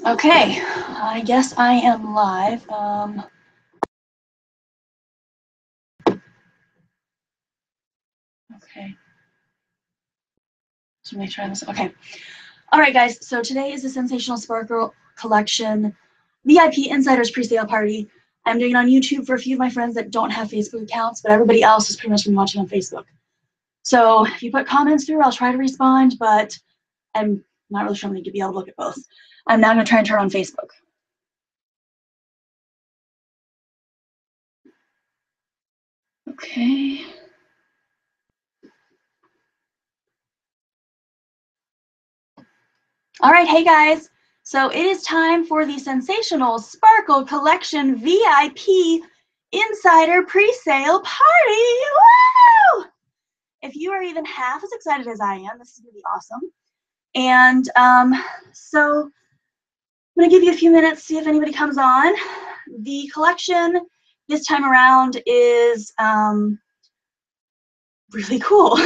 Okay, I guess I am live. Okay. So let me try this. Okay. All right, guys. So today is the Scentsational Sparkle Collection VIP Insiders Presale Party. I'm doing it on YouTube for a few of my friends that don't have Facebook accounts, but everybody else has pretty much been watching on Facebook. So if you put comments through, I'll try to respond, but I'm not really sure I'm going to be able to look at both. I'm now going to try and turn on Facebook. Okay. All right, hey guys. So it is time for the Scentsational Sparkle Collection VIP Insider Presale Party. Woo! If you are even half as excited as I am, this is going to be awesome. And so I'm going to give you a few minutes, see if anybody comes on. The collection this time around is really cool.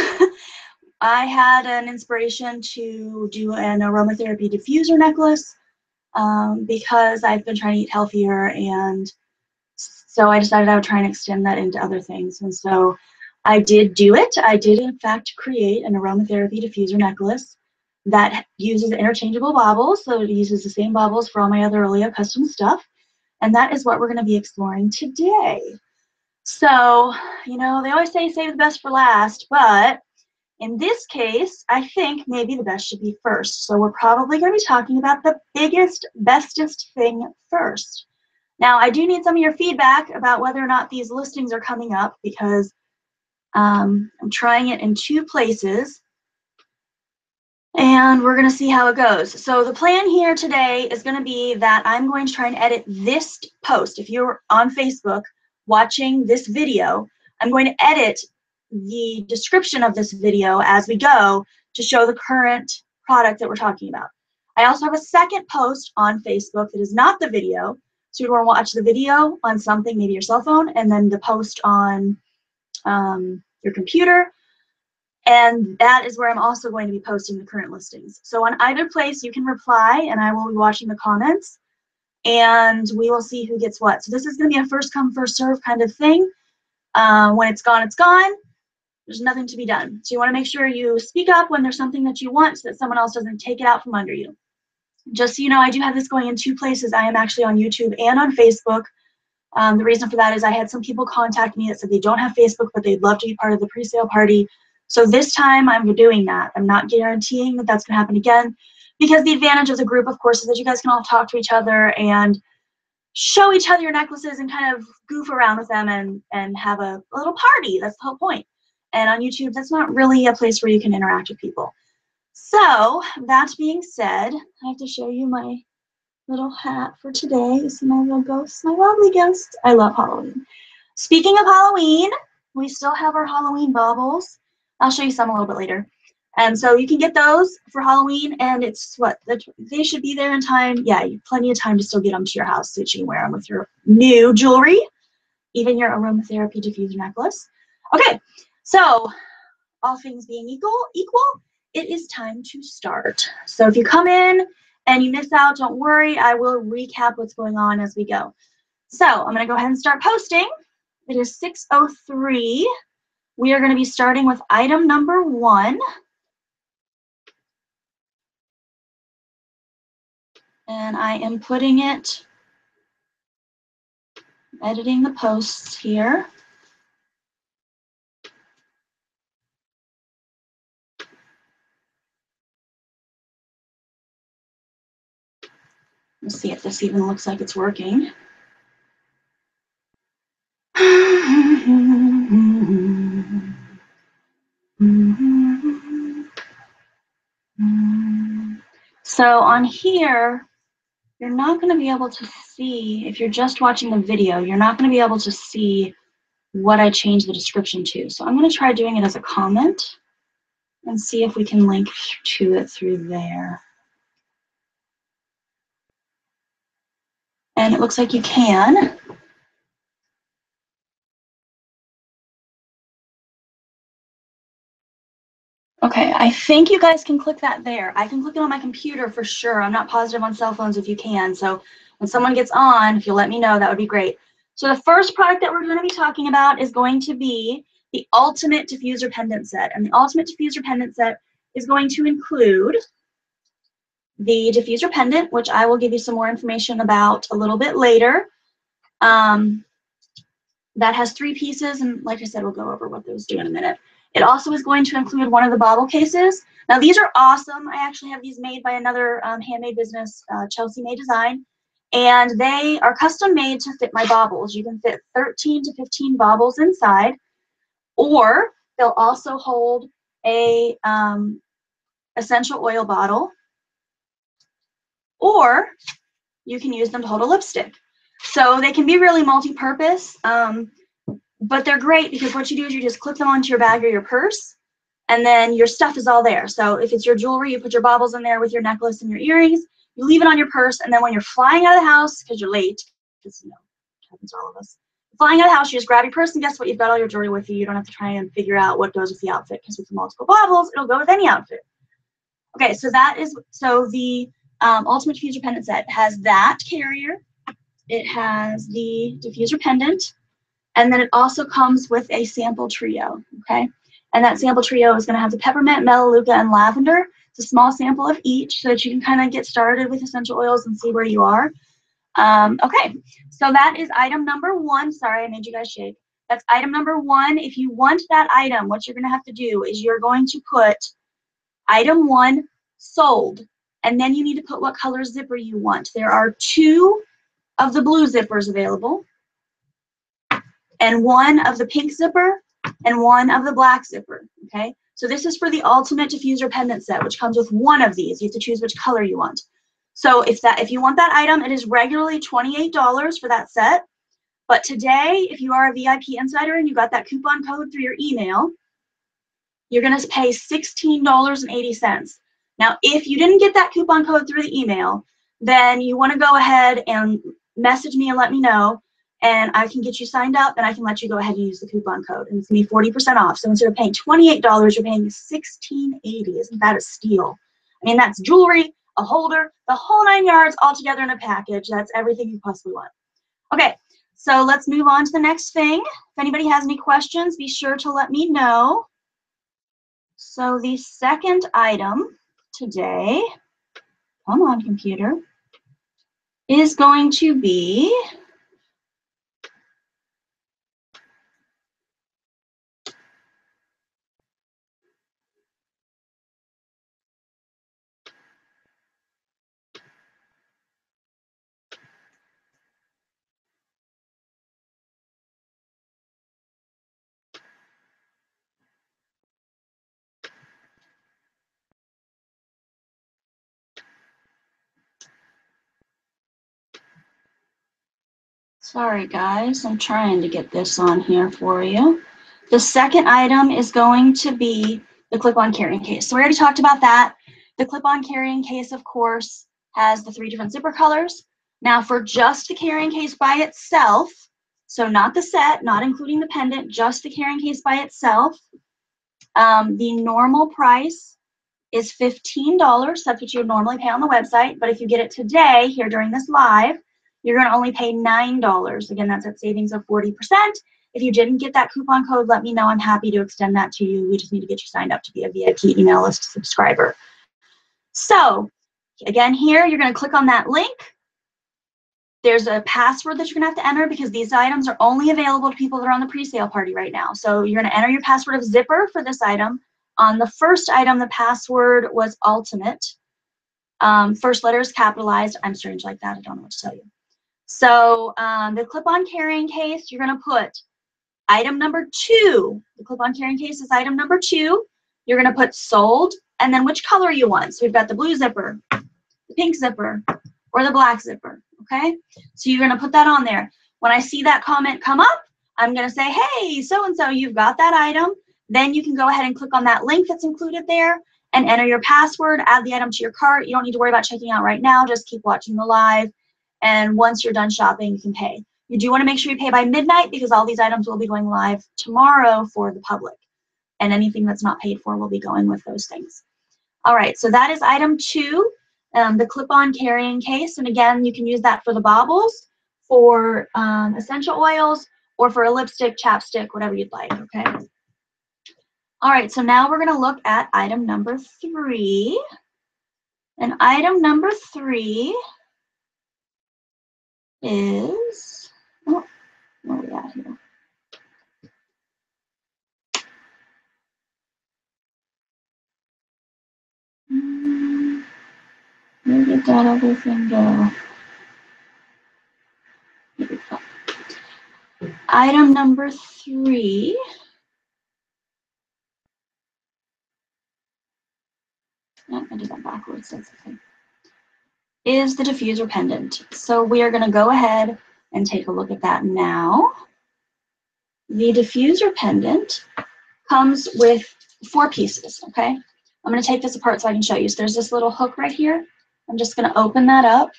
I had an inspiration to do an aromatherapy diffuser necklace because I've been trying to eat healthier, and so I decided I would try and extend that into other things. And so I did do it. I did, in fact, create an aromatherapy diffuser necklace that uses interchangeable baubles, so it uses the same baubles for all my other Oleo custom stuff. And that is what we're going to be exploring today. So, you know, they always say save the best for last, but in this case, I think maybe the best should be first. So we're probably going to be talking about the biggest, bestest thing first. Now, I do need some of your feedback about whether or not these listings are coming up, because I'm trying it in 2 places, and we're going to see how it goes. So the plan here today is going to be that I'm going to try and edit this post. If you're on Facebook watching this video, I'm going to edit the description of this video as we go to show the current product that we're talking about. I also have a second post on Facebook that is not the video. So you'd want to watch the video on something, maybe your cell phone, and then the post on your computer. And that is where I'm also going to be posting the current listings. So on either place, you can reply, and I will be watching the comments, and we will see who gets what. So this is going to be a first come, first serve kind of thing. When it's gone, it's gone. There's nothing to be done. So you want to make sure you speak up when there's something that you want so that someone else doesn't take it out from under you. Just so you know, I do have this going in 2 places. I am actually on YouTube and on Facebook. The reason for that is I had some people contact me that said they don't have Facebook, but they'd love to be part of the pre-sale party. So this time I'm doing that. I'm not guaranteeing that that's going to happen again, because the advantage of the group, of course, is that you guys can all talk to each other and show each other your necklaces and kind of goof around with them and have a little party. That's the whole point. And on YouTube, that's not really a place where you can interact with people. So that being said, I have to show you my little hat for today. You see my little ghost, my lovely ghost. I love Halloween. Speaking of Halloween, we still have our Halloween baubles. I'll show you some a little bit later. And so you can get those for Halloween, and it's what, they should be there in time. Yeah, you have plenty of time to still get them to your house so that you can wear them with your new jewelry, even your aromatherapy diffuser necklace. Okay, so all things being equal, it is time to start. So if you come in and you miss out, don't worry. I will recap what's going on as we go. So I'm going to go ahead and start posting. It is 6:03. We are going to be starting with item number 1. And I am putting it, editing the posts here. Let's see if this even looks like it's working. So on here, you're not going to be able to see, if you're just watching the video, you're not going to be able to see what I changed the description to. So I'm going to try doing it as a comment and see if we can link to it through there. And it looks like you can. Okay, I think you guys can click that there. I can click it on my computer for sure. I'm not positive on cell phones if you can. So when someone gets on, if you'll let me know, that would be great. So the first product that we're going to be talking about is going to be the Ultimate Diffuser Pendant Set. And the Ultimate Diffuser Pendant Set is going to include the diffuser pendant, which I will give you some more information about a little bit later. That has 3 pieces, and like I said, we'll go over what those do in a minute. It also is going to include one of the Bauble cases. Now these are awesome. I actually have these made by another handmade business, Chelsea May Design, and they are custom made to fit my baubles. You can fit 13 to 15 baubles inside, or they'll also hold a essential oil bottle, or you can use them to hold a lipstick. So they can be really multi-purpose, but they're great because what you do is you just clip them onto your bag or your purse, and then your stuff is all there. So if it's your jewelry, you put your baubles in there with your necklace and your earrings, you leave it on your purse, and then when you're flying out of the house, because you're late, because, you know, it happens to all of us, flying out of the house, you just grab your purse, and guess what? You've got all your jewelry with you. You don't have to try and figure out what goes with the outfit, because with the multiple baubles, it'll go with any outfit. Okay, so the Ultimate Diffuser Pendant Set has that carrier. It has the diffuser pendant, and then it also comes with a sample trio, okay? And that sample trio is going to have the Peppermint, Melaleuca, and Lavender. It's a small sample of each so that you can kind of get started with essential oils and see where you are. Okay, so that is item number 1. Sorry, I made you guys shake. That's item number 1. If you want that item, what you're going to have to do is you're going to put item 1 sold, and then you need to put what color zipper you want. There are 2 of the blue zippers available, and 1 of the pink zipper, and 1 of the black zipper, okay? So this is for the Ultimate Diffuser Pendant Set, which comes with 1 of these. You have to choose which color you want. So if you want that item, it is regularly $28 for that set, but today, if you are a VIP insider and you got that coupon code through your email, you're gonna pay $16.80. Now, if you didn't get that coupon code through the email, then you wanna go ahead and message me and let me know, and I can get you signed up, and I can let you go ahead and use the coupon code, and it's gonna be 40% off. So instead of paying $28, you're paying $16.80. Isn't that a steal? I mean, that's jewelry, a holder, the whole 9 yards all together in a package. That's everything you possibly want. Okay, so let's move on to the next thing. If anybody has any questions, be sure to let me know. So the second item today, come on, computer, is going to be sorry guys, I'm trying to get this on here for you. The second item is going to be the clip-on carrying case. So we already talked about that. The clip-on carrying case, of course, has the 3 different zipper colors. Now for just the carrying case by itself, so not the set, not including the pendant, just the carrying case by itself, the normal price is $15. That's what you would normally pay on the website. But if you get it today, here during this live, you're going to only pay $9. Again, that's at savings of 40%. If you didn't get that coupon code, let me know. I'm happy to extend that to you. We just need to get you signed up to be a VIP email list subscriber. So again, here, you're going to click on that link. There's a password that you're going to have to enter because these items are only available to people that are on the pre-sale party right now. So you're going to enter your password of zipper for this item. On the first item, the password was Ultimate. First letter is capitalized. I'm strange like that. I don't know what to tell you. So the clip-on carrying case, you're going to put item number 2. The clip-on carrying case is item number 2. You're going to put sold and then which color you want. So we've got the blue zipper, the pink zipper, or the black zipper. Okay? So you're going to put that on there. When I see that comment come up, I'm going to say, hey, so-and-so, you've got that item. Then you can go ahead and click on that link that's included there and enter your password, add the item to your cart. You don't need to worry about checking out right now. Just keep watching the live. And once you're done shopping, you can pay. You do want to make sure you pay by midnight because all these items will be going live tomorrow for the public. and anything that's not paid for will be going with those things. All right, so that is item 2, the clip-on carrying case. And again, you can use that for the baubles, for essential oils, or for a lipstick, chapstick, whatever you'd like, okay? All right, so now we're gonna look at item number 3. And item number 3 is, oh, where are we at here? Where did that other thing go? Here we go. Item number 3 oh, I did that backwards, that's okay, is the diffuser pendant. So we are going to go ahead and take a look at that now. The diffuser pendant comes with 4 pieces, okay? I'm going to take this apart so I can show you. So there's this little hook right here. I'm just going to open that up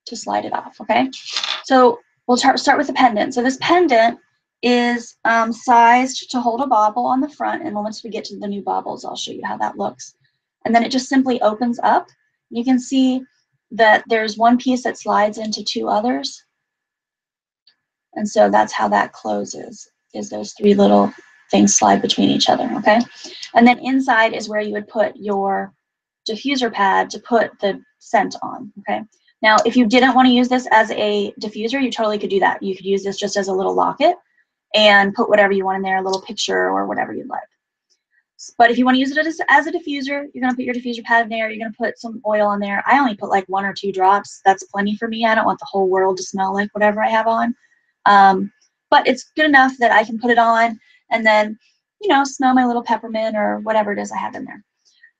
to slide it off, okay? So we'll start with the pendant. So this pendant is sized to hold a bauble on the front, and once we get to the new baubles, I'll show you how that looks. And then it just simply opens up. You can see that there's one piece that slides into 2 others. And so that's how that closes, is those 3 little things slide between each other, okay? And then inside is where you would put your diffuser pad to put the scent on, okay? Now, if you didn't want to use this as a diffuser, you totally could do that. You could use this just as a little locket and put whatever you want in there, a little picture or whatever you'd like. But if you want to use it as a diffuser, you're going to put your diffuser pad in there. You're going to put some oil on there. I only put like 1 or 2 drops. That's plenty for me. I don't want the whole world to smell like whatever I have on. But it's good enough that I can put it on and then, you know, smell my little peppermint or whatever it is I have in there.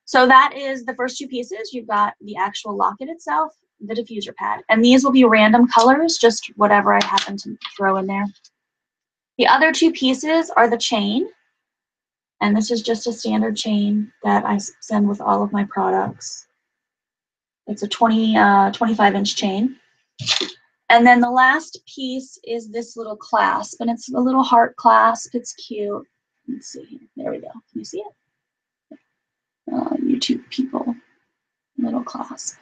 So that is the first 2 pieces. You've got the actual locket itself, the diffuser pad, and these will be random colors, just whatever I happen to throw in there. The other 2 pieces are the chain, and this is just a standard chain that I send with all of my products. It's a 25-inch chain. And then the last piece is this little clasp, and it's a little heart clasp. It's cute. Let's see here. There we go. Can you see it? YouTube people, little clasp.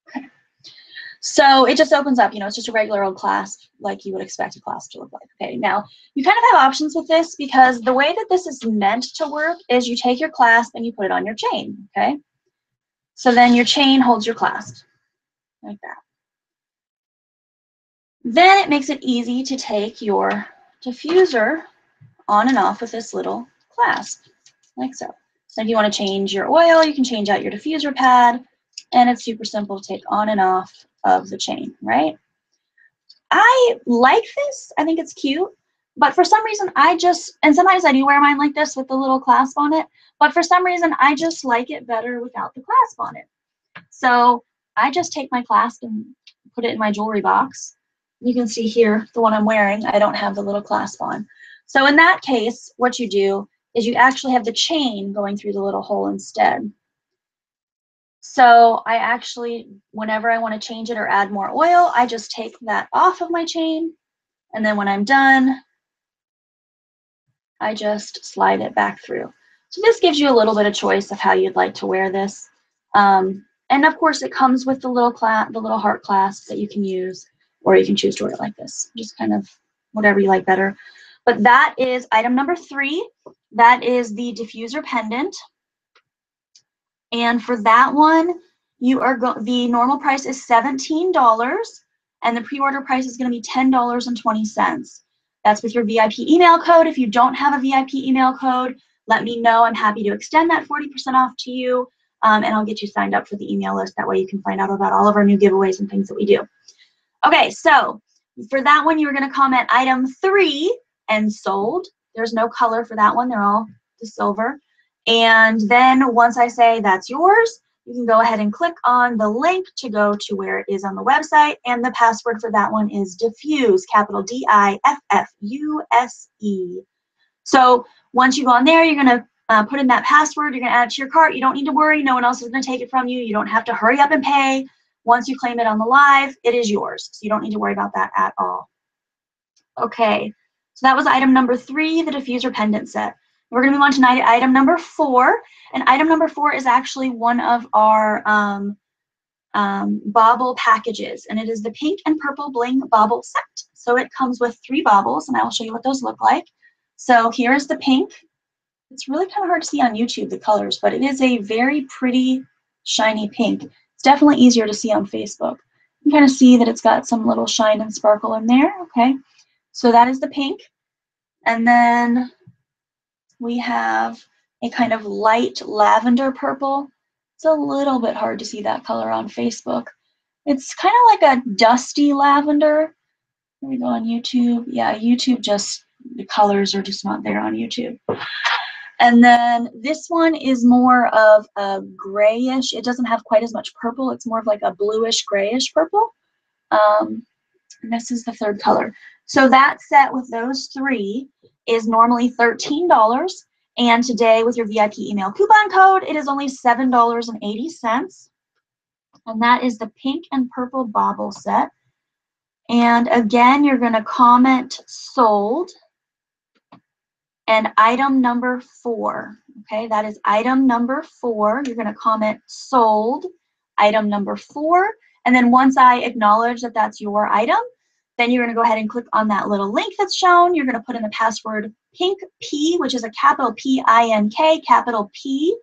Okay. So it just opens up, you know, it's just a regular old clasp like you would expect a clasp to look like. Okay, now you kind of have options with this because the way that this is meant to work is you take your clasp and you put it on your chain, okay? So then your chain holds your clasp like that. Then it makes it easy to take your diffuser on and off with this little clasp, like so. So if you want to change your oil, you can change out your diffuser pad, and it's super simple to take on and off of the chain, right? I like this. I think it's cute, but for some reason and sometimes I do wear mine like this with the little clasp on it, but for some reason I just like it better without the clasp on it. So I just take my clasp and put it in my jewelry box. You can see here, the one I'm wearing, I don't have the little clasp on. So in that case, what you do is you actually have the chain going through the little hole instead. So I actually, whenever I want to change it or add more oil, I just take that off of my chain. And then when I'm done, I just slide it back through. So this gives you a little bit of choice of how you'd like to wear this. And of course, it comes with the little heart clasp that you can use, or you can choose to wear it like this. Just kind of whatever you like better. But that is item number 3. That is the diffuser pendant. And for that one, the normal price is $17, and the pre-order price is going to be $10.20. That's with your VIP email code. If you don't have a VIP email code, let me know. I'm happy to extend that 40% off to you, and I'll get you signed up for the email list. That way you can find out about all of our new giveaways and things that we do. Okay, so for that one, you were going to comment item 3 and sold. There's no color for that one. They're all the silver. And then once I say that's yours, you can go ahead and click on the link to go to where it is on the website. And the password for that one is Diffuse, capital DIFFUSE. So once you go on there, you're going to put in that password. You're going to add it to your cart. You don't need to worry. No one else is going to take it from you. You don't have to hurry up and pay. Once you claim it on the live, it is yours. So you don't need to worry about that at all. Okay, So that was item number 3, the diffuser pendant set. We're going to move on to item number 4, and item number 4 is actually one of our Bauble packages, and it is the pink and purple bling Bauble set. So it comes with 3 baubles, and I will show you what those look like. So here's the pink. It's really kind of hard to see on YouTube, the colors, but it is a very pretty, shiny pink. It's definitely easier to see on Facebook. You can kind of see that it's got some little shine and sparkle in there. Okay, so that is the pink. And then we have a kind of light lavender purple. It's a little bit hard to see that color on Facebook. It's kind of like a dusty lavender. Here we go on YouTube. Yeah, YouTube just, the colors are just not there on YouTube. And then this one is more of a grayish. It doesn't have quite as much purple. It's more of like a bluish grayish purple. And this is the 3rd color. So that set with those 3 is normally $13. And today with your VIP email coupon code, it is only $7.80. And that is the pink and purple Bauble set. And again, you're going to comment sold and item number 4. Okay, that is item number 4. You're going to comment sold, item number 4. And then once I acknowledge that that's your item, then you're going to go ahead and click on that little link that's shown. You're going to put in the password pink P, which is a capital P-I-N-K, capital P.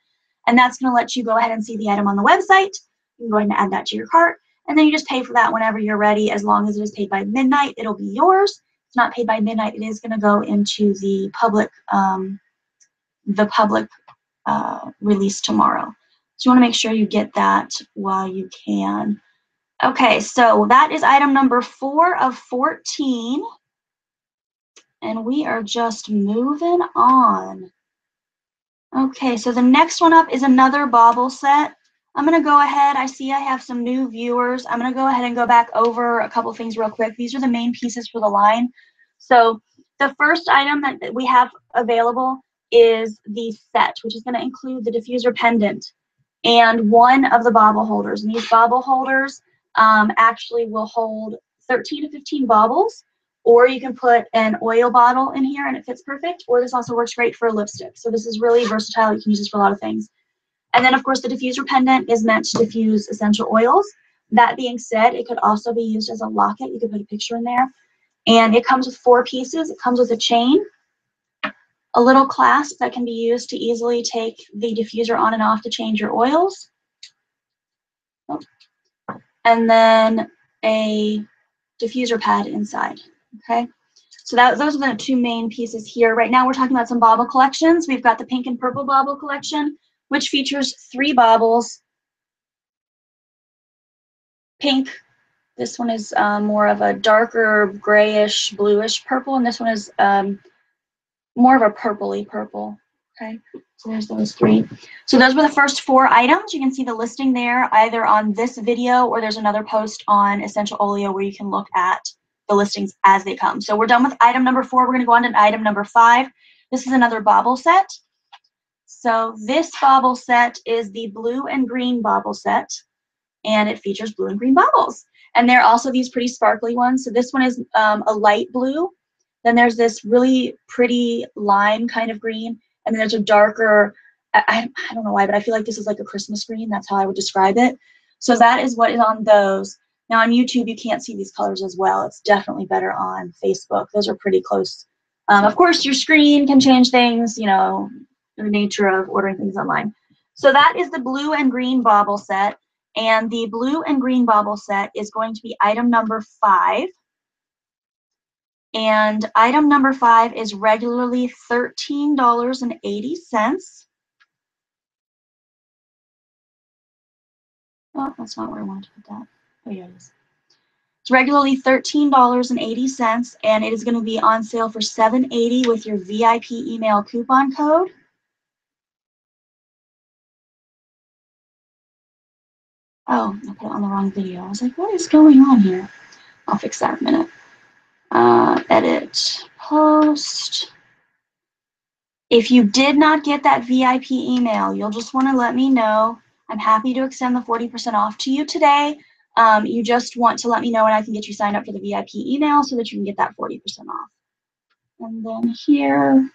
And that's going to let you go ahead and see the item on the website. You can go ahead and add that to your cart. And then you just pay for that whenever you're ready. As long as it is paid by midnight, it'll be yours. If it's not paid by midnight, it is going to go into the public release tomorrow. So you want to make sure you get that while you can. Okay, so that is item number 4 of 14. And we are just moving on. Okay, so the next one up is another Bauble set. I'm going to go ahead. I see I have some new viewers. I'm going to go ahead and go back over a couple things real quick. These are the main pieces for the line. So the first item that we have available is the set, which is going to include the diffuser pendant and one of the bauble holders. And these bauble holders actually will hold 13 to 15 baubles, or you can put an oil bottle in here and it fits perfect, or this also works great for a lipstick. So this is really versatile. You can use this for a lot of things. And then, of course, the diffuser pendant is meant to diffuse essential oils. That being said, it could also be used as a locket. You could put a picture in there. And it comes with 4 pieces. It comes with a chain, a little clasp that can be used to easily take the diffuser on and off to change your oils. And then a diffuser pad inside, okay? So those are the 2 main pieces here. Right now we're talking about some bauble collections. We've got the pink and purple bauble collection, which features 3 baubles. Pink, this one is more of a darker grayish, bluish purple, and this one is more of a purpley purple, okay? So there's those 3. So those were the first 4 items. You can see the listing there either on this video or there's another post on Essential Oleo where you can look at the listings as they come. So we're done with item number 4. We're going to go on to item number 5. This is another Bauble set. So this Bauble set is the blue and green Bauble set, and it features blue and green baubles. And there are also these pretty sparkly ones. So this one is a light blue. Then there's this really pretty lime kind of green. And then there's a darker, I don't know why, but I feel like this is like a Christmas green. That's how I would describe it. So that is what is on those. Now on YouTube, you can't see these colors as well. It's definitely better on Facebook. Those are pretty close. Of course, your screen can change things, you know, the nature of ordering things online. So that is the blue and green Bauble set. And the blue and green Bauble set is going to be item number 5. And item number 5 is regularly $13.80. Oh, that's not where I wanted to put that. Oh, yeah, it is. It's regularly $13.80, and it is going to be on sale for $7.80 with your VIP email coupon code. Oh, I put it on the wrong video. I was like, what is going on here? I'll fix that in a minute. Edit, post. If you did not get that VIP email, you'll just want to let me know. I'm happy to extend the 40% off to you today. You just want to let me know and I can get you signed up for the VIP email so that you can get that 40% off. And then here,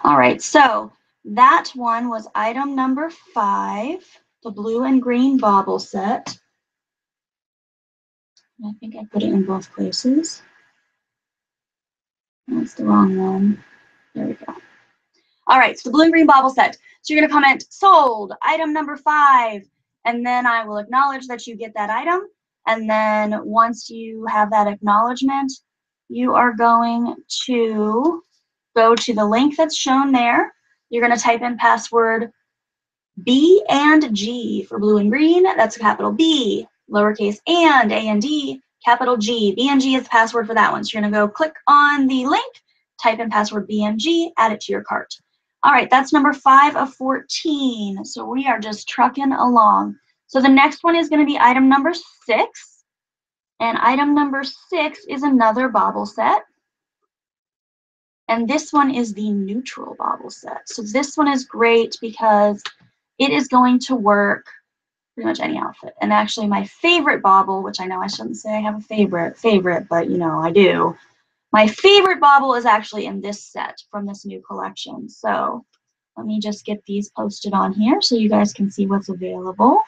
all right, so that one was item number 5, the blue and green bauble set. I think I put it in both places. That's the wrong one. There we go. All right, so the blue and green bauble set. So you're going to comment sold, item number 5, and then I will acknowledge that you get that item. And then once you have that acknowledgement, you are going to go to the link that's shown there. You're going to type in password B and G for blue and green. That's a capital B, lowercase and A and D, capital G. B and G is the password for that one. So you're going to go click on the link, type in password B and G, add it to your cart. All right, that's number 5 of 14. So we are just trucking along. So the next one is going to be item number 6. And item number 6 is another bauble set. And this one is the neutral bauble set. So this one is great because it is going to work pretty much any outfit. And actually my favorite bauble, which I know I shouldn't say I have a favorite, but you know, I do. My favorite bauble is actually in this set from this new collection. So let me just get these posted on here so you guys can see what's available.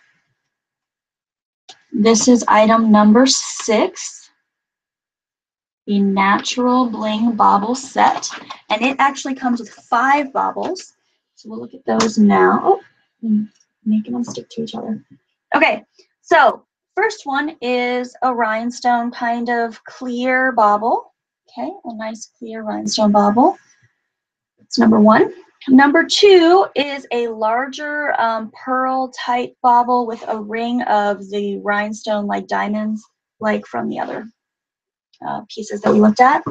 This is item number 6, the Natural Bling Bauble set. And it actually comes with 5 baubles. So we'll look at those now. Oh, I'm making them stick to each other. Okay, so first one is a rhinestone kind of clear bauble. Okay, a nice clear rhinestone bauble. That's number 1. Number 2 is a larger pearl type bauble with a ring of the rhinestone like diamonds, like from the other pieces that we looked at.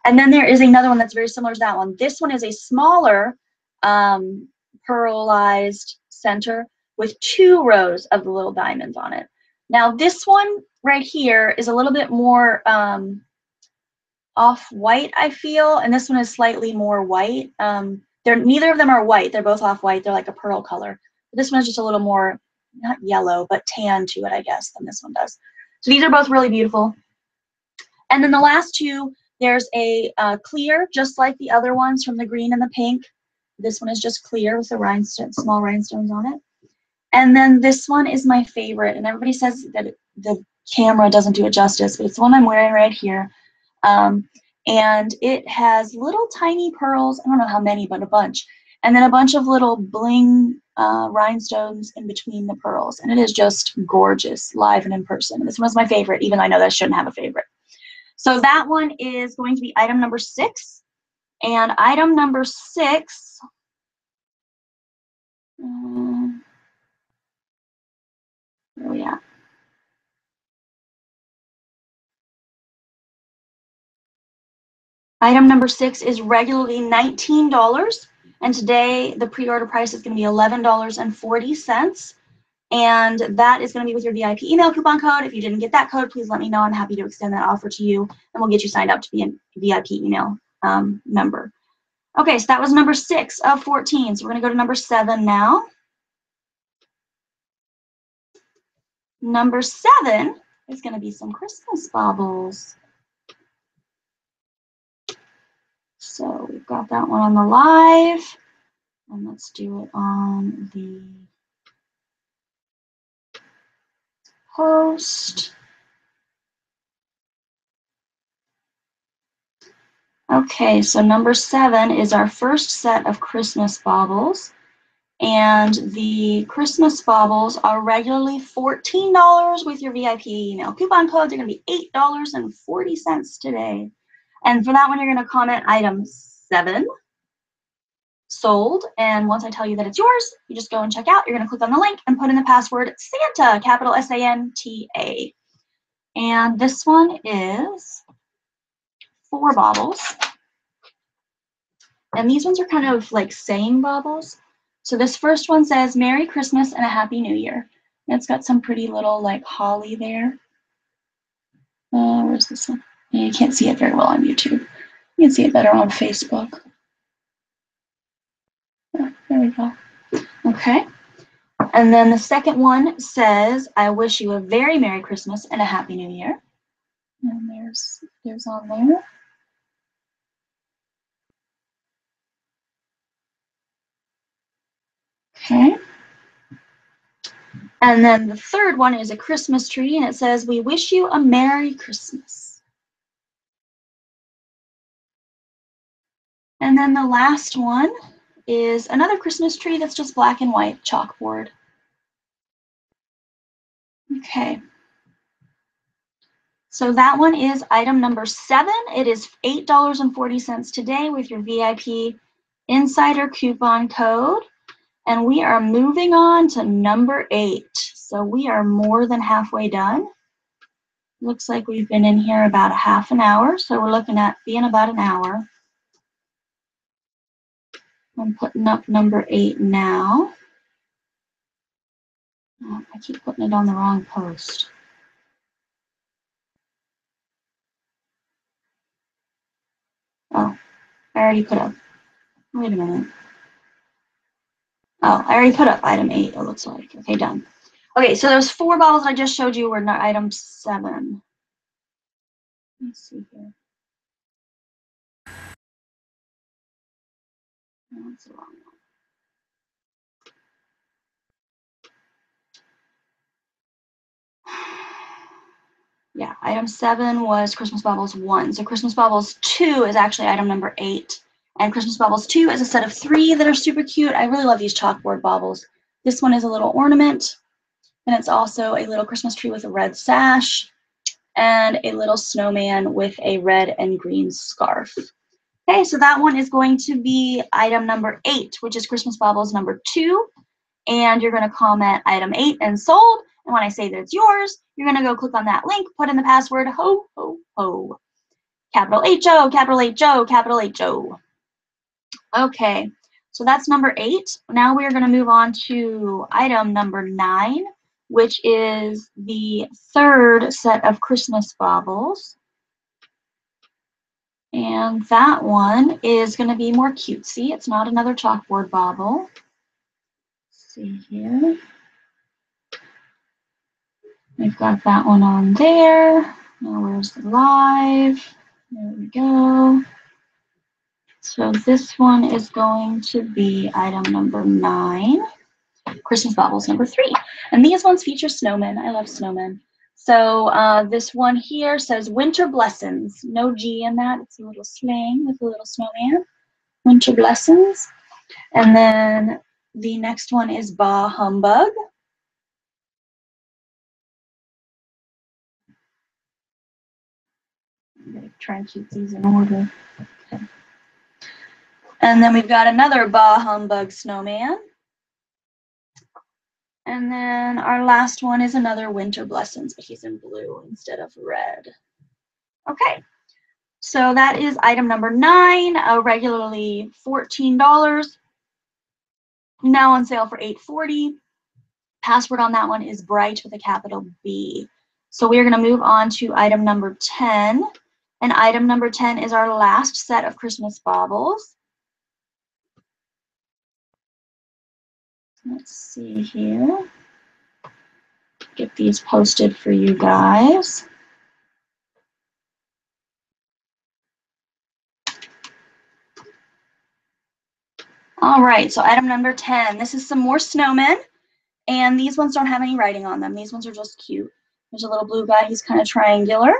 And then there is another one that's very similar to that one. This one is a smaller pearlized center with 2 rows of the little diamonds on it. Now this one right here is a little bit more off-white, I feel, and this one is slightly more white. Neither of them are white. They're both off-white. They're like a pearl color. But this one is just a little more, not yellow, but tan to it, I guess, than this one does. So these are both really beautiful. And then the last 2, there's a clear, just like the other ones from the green and the pink. This one is just clear with the small rhinestones on it. And then this one is my favorite, and everybody says that the camera doesn't do it justice, but it's the one I'm wearing right here. And it has little tiny pearls, I don't know how many, but a bunch. And then a bunch of little bling rhinestones in between the pearls. And it is just gorgeous, live and in person. This one's my favorite, even though I know that I shouldn't have a favorite. So that one is going to be item number 6. And item number 6, where are we at? Item number 6 is regularly $19, and today the pre-order price is going to be $11.40. And that is going to be with your VIP email coupon code. If you didn't get that code, please let me know. I'm happy to extend that offer to you, and we'll get you signed up to be a VIP email member. Okay, so that was number 6 of 14. So we're going to go to number 7 now. Number 7 is going to be some Christmas baubles. So we've got that one on the live, and let's do it on the post. Okay, so number 7 is our first set of Christmas baubles. And the Christmas baubles are regularly $14 with your VIP email coupon code. They're going to be $8.40 today. And for that one, you're going to comment item 7, sold. And once I tell you that it's yours, you just go and check out. You're going to click on the link and put in the password Santa, capital S-A-N-T-A. And this one is 4 baubles. And these ones are kind of like saying baubles. So this first one says, Merry Christmas and a Happy New Year. And it's got some pretty little like holly there. Where's this one? Yeah, you can't see it very well on YouTube. You can see it better on Facebook. Oh, there we go. Okay. And then the second one says, I wish you a very Merry Christmas and a Happy New Year. And there's on there. Okay. And then the third one is a Christmas tree, and it says, we wish you a Merry Christmas. And then the last one is another Christmas tree that's just black and white chalkboard. Okay. So that one is item number 7. It is $8.40 today with your VIP Insider coupon code. And we are moving on to number 8. So we are more than halfway done. Looks like we've been in here about a half an hour. So we're looking at being about an hour. I'm putting up number 8 now. Oh, I keep putting it on the wrong post. Oh, I already put up. Wait a minute. Oh, I already put up item 8, it looks like. Okay, done. Okay, so those 4 bottles I just showed you were not item 7. Let me see here. No, that's the wrong one. Yeah, item 7 was Christmas Baubles 1. So Christmas Baubles 2 is actually item number 8. And Christmas Baubles 2 is a set of 3 that are super cute. I really love these chalkboard baubles. This one is a little ornament. And it's also a little Christmas tree with a red sash and a little snowman with a red and green scarf. Okay, so that one is going to be item number 8, which is Christmas Baubles number 2. And you're going to comment item 8 and sold. And when I say that it's yours, you're going to go click on that link, put in the password, ho, ho, ho. Capital H-O, capital H-O, capital H-O. Okay, so that's number 8. Now we are going to move on to item number 9, which is the 3rd set of Christmas baubles. And that one is going to be more cutesy. It's not another chalkboard bauble. Let's see here. We've got that one on there. Now where's the live? There we go. So this one is going to be item number 9. Christmas Baubles number 3. And these ones feature snowmen. I love snowmen. So this one here says Winter Blessings. No G in that. It's a little slang with a little snowman. Winter Blessings. And then the next one is Bah Humbug. I'm going to try and keep these in order. Okay. And then we've got another Bah Humbug snowman. And then our last one is another Winter Blessings, but he's in blue instead of red. Okay, so that is item number 9, regularly $14. Now on sale for $8.40. Password on that one is bright with a capital B. So we are going to move on to item number 10. And item number 10 is our last set of Christmas baubles. Let's see here. Get these posted for you guys. All right, so item number 10. This is some more snowmen. And these ones don't have any writing on them. These ones are just cute. There's a little blue guy. He's kind of triangular.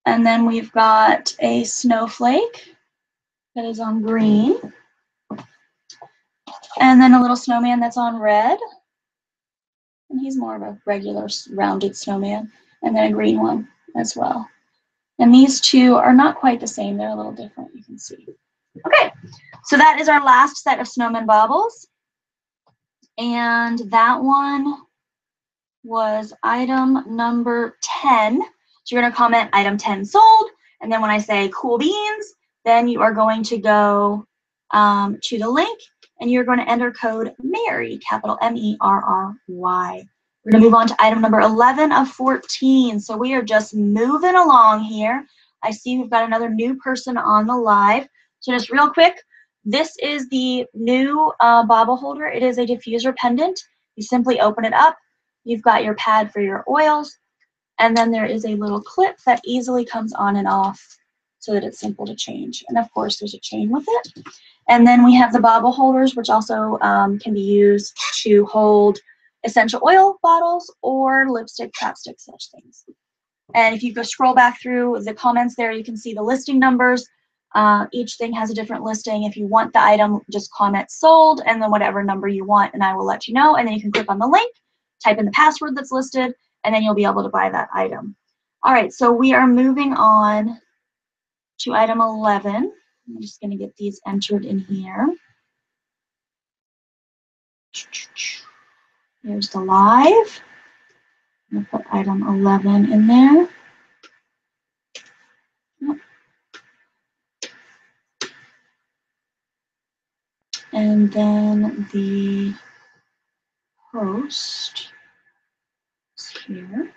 And then we've got a snowflake that is on green. And then a little snowman that's on red. And he's more of a regular rounded snowman. And then a green one as well. And these two are not quite the same. They're a little different, you can see. Okay, so that is our last set of snowman baubles. And that one was item number 10. So you're going to comment item 10 sold. And then when I say cool beans, then you are going to go to the link and you're going to enter code MERRY, capital M-E-R-R-Y. We're going to move on to item number 11 of 14. So we are just moving along here. I see we've got another new person on the live. So just real quick, This is the new bauble holder. It is a diffuser pendant. You simply open it up. You've got your pad for your oils, and then there is a little clip that easily comes on and off so that it's simple to change. And of course, there's a chain with it. And then we have the bauble holders, which also can be used to hold essential oil bottles or lipstick, chapstick, such things. And if you go scroll back through the comments there, you can see the listing numbers. Each thing has a different listing. If you want the item, just comment sold and then whatever number you want, and I will let you know. And then you can click on the link, type in the password that's listed, and then you'll be able to buy that item. All right, so we are moving on to item 11. I'm just going to get these entered in here. Here's the live. I'm going to put item 11 in there. And then the post is here.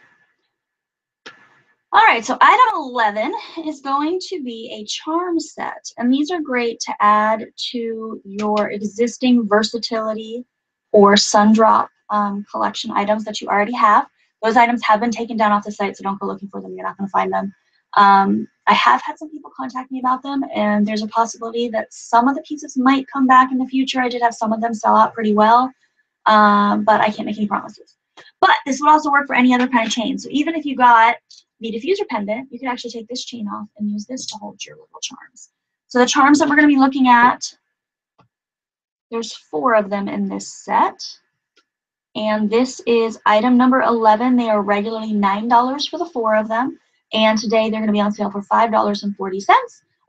All right, so item 11 is going to be a charm set. And these are great to add to your existing versatility or sundrop collection items that you already have. Those items have been taken down off the site, so don't go looking for them. You're not going to find them. I have had some people contact me about them, and there's a possibility that some of the pieces might come back in the future. I did have some of them sell out pretty well, but I can't make any promises. But this would also work for any other kind of chain. So even if you got the diffuser pendant, you could actually take this chain off and use this to hold your little charms. So the charms that we're going to be looking at, there's 4 of them in this set. And this is item number 11. They are regularly $9 for the 4 of them. And today they're going to be on sale for $5.40.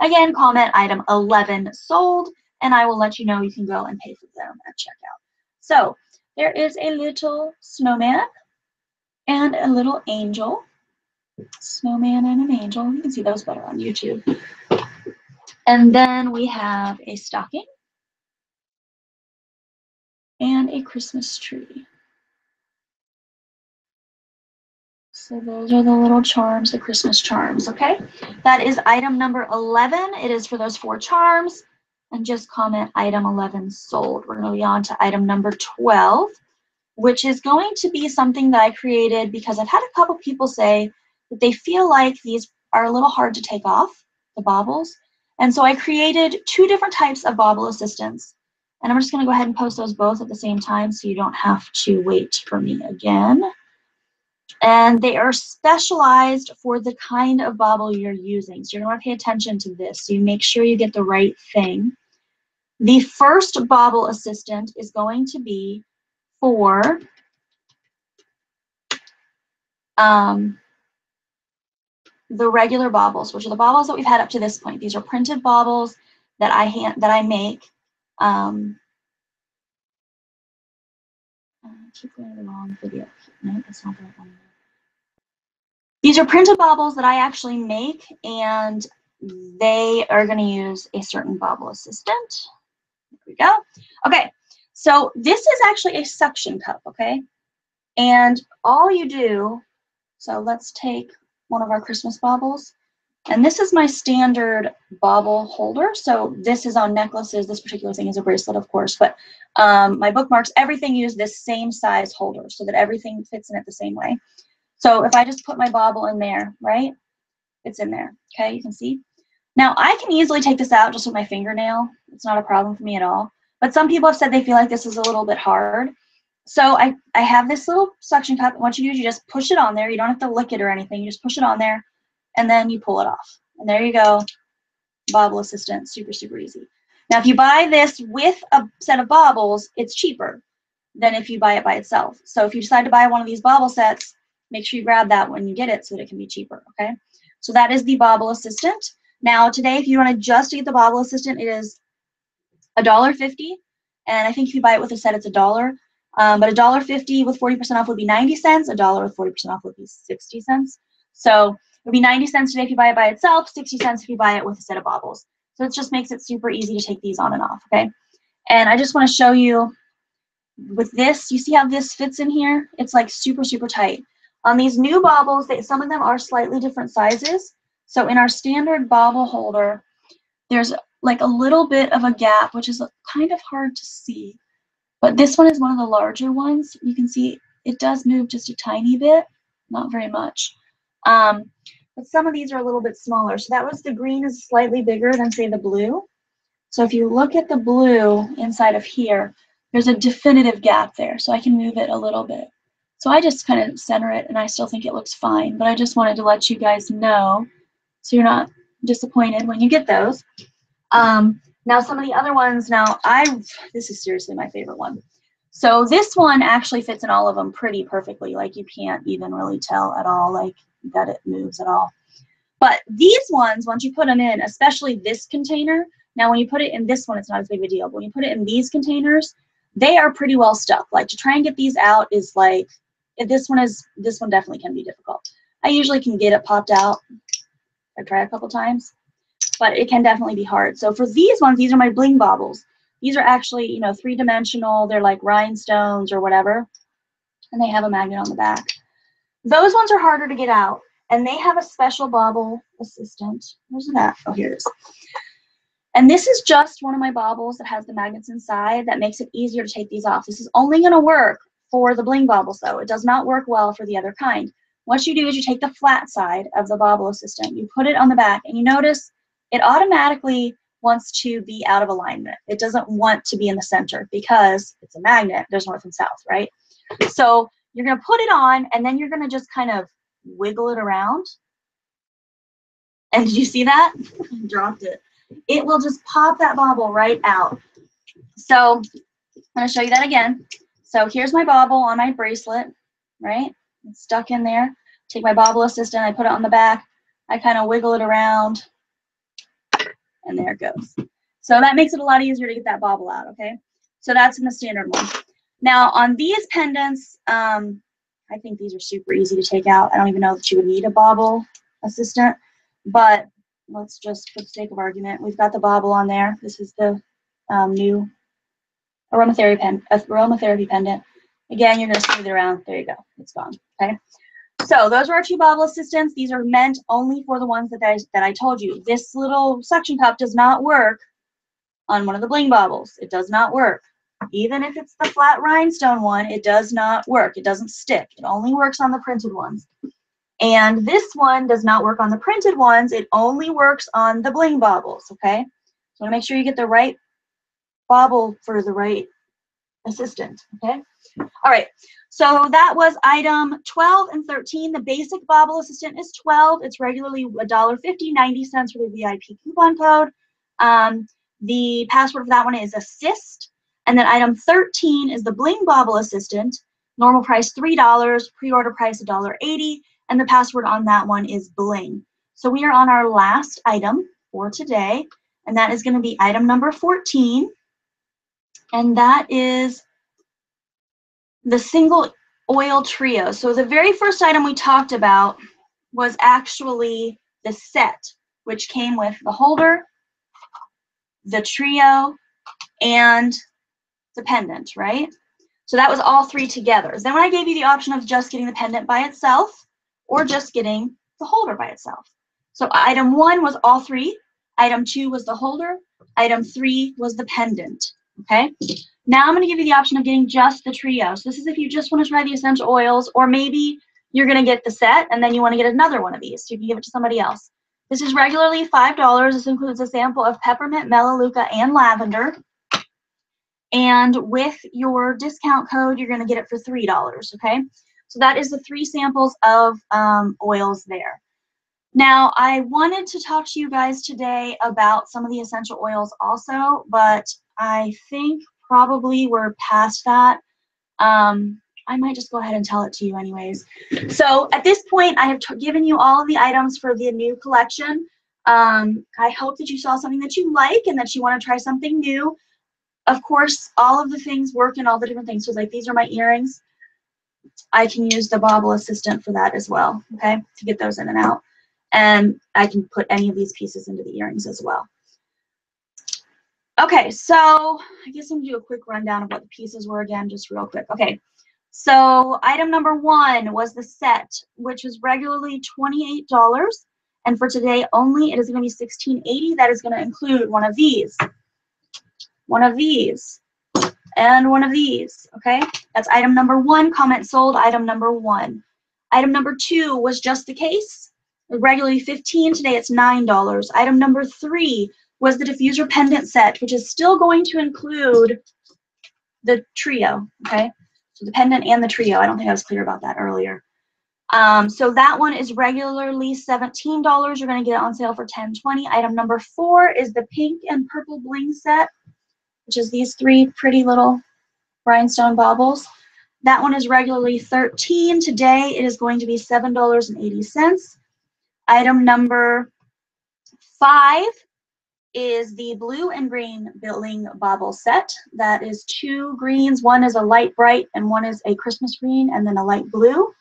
Again, comment item 11 sold, and I will let you know you can go and pay for them at checkout. So there is a little snowman and a little angel. Snowman and an angel. You can see those better on YouTube. And then we have a stocking and a Christmas tree. So those are the little charms, the Christmas charms, okay? That is item number 11. It is for those 4 charms. And just comment item 11 sold. We're going to be on to item number 12, which is going to be something that I created because I've had a couple people say that they feel like these are a little hard to take off, the baubles. And so I created 2 different types of bauble assistants. And I'm just going to go ahead and post those both at the same time so you don't have to wait for me again. And they are specialized for the kind of bauble you're using. So you're going to want to pay attention to this so you make sure you get the right thing. The first bauble assistant is going to be for the regular baubles, which are the baubles that we've had up to this point. These are printed baubles that I make. I keep going to the wrong video. No, that's not the right one. These are printed baubles that I actually make, and they are going to use a certain bauble assistant. There we go. Okay, so this is actually a suction cup, okay? And all you do, so let's take one of our Christmas baubles. And this is my standard bauble holder. So this is on necklaces. This particular thing is a bracelet, of course. But my bookmarks, everything use this same size holder so that everything fits in it the same way. So if I just put my bauble in there, right, it's in there. Okay, you can see. Now, I can easily take this out just with my fingernail. It's not a problem for me at all. But some people have said they feel like this is a little bit hard. So I have this little suction cup. What you do is you just push it on there. You don't have to lick it or anything. You just push it on there, and then you pull it off. And there you go. Bauble assistant. Super, super easy. Now, if you buy this with a set of baubles, it's cheaper than if you buy it by itself. So if you decide to buy one of these bauble sets, make sure you grab that when you get it so that it can be cheaper, okay? So that is the bauble assistant. Now, today, if you want to just get the bauble assistant, it is $1.50. And I think if you buy it with a set, it's $1. But $1.50 with 40% off would be 90 cents. $1 with 40% off would be 60 cents. So it would be 90 cents today if you buy it by itself, 60 cents if you buy it with a set of baubles. So it just makes it super easy to take these on and off, okay? And I just want to show you with this, you see how this fits in here? It's like super, super tight. On these new baubles, some of them are slightly different sizes. So in our standard bauble holder, there's like a little bit of a gap, which is kind of hard to see. But this one is one of the larger ones. You can see it does move just a tiny bit, not very much. But some of these are a little bit smaller. So that was the green is slightly bigger than, say, the blue. So if you look at the blue inside of here, there's a definitive gap there. So I can move it a little bit. So I just kind of center it, and I still think it looks fine. But I just wanted to let you guys know so you're not disappointed when you get those. Now some of the other ones, this is seriously my favorite one. So this one actually fits in all of them pretty perfectly. Like you can't even really tell at all, like that it moves at all. But these ones, once you put them in, especially this container, now when you put it in this one, it's not as big of a deal. But when you put it in these containers, they are pretty well stuck. Like to try and get these out is like, this one definitely can be difficult. I usually can get it popped out. I've tried a couple times, but it can definitely be hard. So for these ones, these are my Bling Baubles. These are actually, you know, 3-dimensional. They're like rhinestones or whatever, and they have a magnet on the back. Those ones are harder to get out, and they have a special Bauble assistant. Where's it at? Oh, here it is. And this is just one of my Baubles that has the magnets inside that makes it easier to take these off. This is only going to work for the Bling Baubles, though. It does not work well for the other kind. What you do is you take the flat side of the Bauble assistant, you put it on the back, and you notice it automatically wants to be out of alignment. It doesn't want to be in the center because it's a magnet. There's north and south, right? So you're going to put it on, and then you're going to just kind of wiggle it around. And did you see that? I dropped it. It will just pop that Bauble right out. So I'm going to show you that again. So here's my Bauble on my bracelet, right? It's stuck in there. Take my Bauble assistant, I put it on the back. I kind of wiggle it around, and there it goes. So that makes it a lot easier to get that Bauble out, okay? So that's in the standard one. Now on these pendants, I think these are super easy to take out. I don't even know that you would need a Bauble assistant, but let's just, for the sake of argument, we've got the Bauble on there. This is the new aromatherapy pendant. Again, you're going to smooth it around. There you go. It's gone. Okay. So those are our 2 Bauble assistants. These are meant only for the ones that I told you. This little suction cup does not work on one of the Bling Baubles. It does not work. Even if it's the flat rhinestone one, it does not work. It doesn't stick. It only works on the printed ones. And this one does not work on the printed ones. It only works on the Bling Baubles, okay? So make sure you get the right Bauble for the right assistant, okay? All right, so that was item 12 and 13. The basic Bauble assistant is 12. It's regularly $1.50, 90 cents for the VIP coupon code. The password for that one is assist. And then item 13 is the Bling Bauble assistant. Normal price $3, pre-order price $1.80, and the password on that one is Bling. So we are on our last item for today, and that is going to be item number 14, and that is the single oil trio. So the very first item we talked about was actually the set, which came with the holder, the trio, and the pendant, right? So that was all 3 together. Then when I gave you the option of just getting the pendant by itself or just getting the holder by itself. So item 1 was all 3. Item 2 was the holder. Item 3 was the pendant, okay? Now I'm going to give you the option of getting just the trio. So this is if you just want to try the essential oils, or maybe you're going to get the set and then you want to get another one of these. So you can give it to somebody else. This is regularly $5. This includes a sample of Peppermint, Melaleuca, and Lavender. And with your discount code, you're going to get it for $3, okay? So that is the 3 samples of oils there. Now, I wanted to talk to you guys today about some of the essential oils also, but I think probably we're past that. I might just go ahead and tell it to you anyways. So at this point, I have given you all of the items for the new collection. I hope that you saw something that you like and that you want to try something new. Of course, all of the things work in all the different things. So like these are my earrings. I can use the Bauble assistant for that as well, okay, to get those in and out. And I can put any of these pieces into the earrings as well. Okay, so I guess I'm going to do a quick rundown of what the pieces were again, just real quick. Okay, so item number 1 was the set, which was regularly $28. And for today only, it is going to be $16.80. That is going to include one of these, and one of these, okay? That's item number 1, comment sold, item number 1. Item number 2 was just the case, regularly $15, today it's $9. Item number 3 was the diffuser pendant set, which is still going to include the trio, okay? So the pendant and the trio. I don't think I was clear about that earlier. So that one is regularly $17. You're going to get it on sale for $10.20. Item number 4 is the pink and purple bling set, which is these 3 pretty little rhinestone baubles. That one is regularly $13. Today it is going to be $7.80. Item number 5 is the blue and green Bling Bauble set. That is 2 greens. One is a light bright and one is a Christmas green and then a light blue.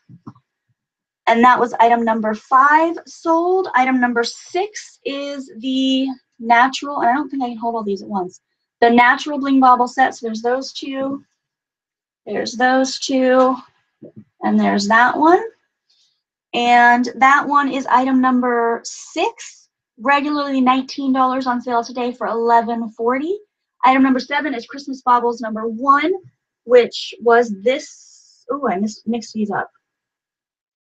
And that was item number 5 sold. Item number 6 is the natural, and I don't think I can hold all these at once. The natural Bling Bauble set. So there's those 2. There's those 2. And there's that one. And that one is item number 6. Regularly $19 on sale today for $11.40. Item number 7 is Christmas Baubles number 1, which was this. Oh, I mixed these up.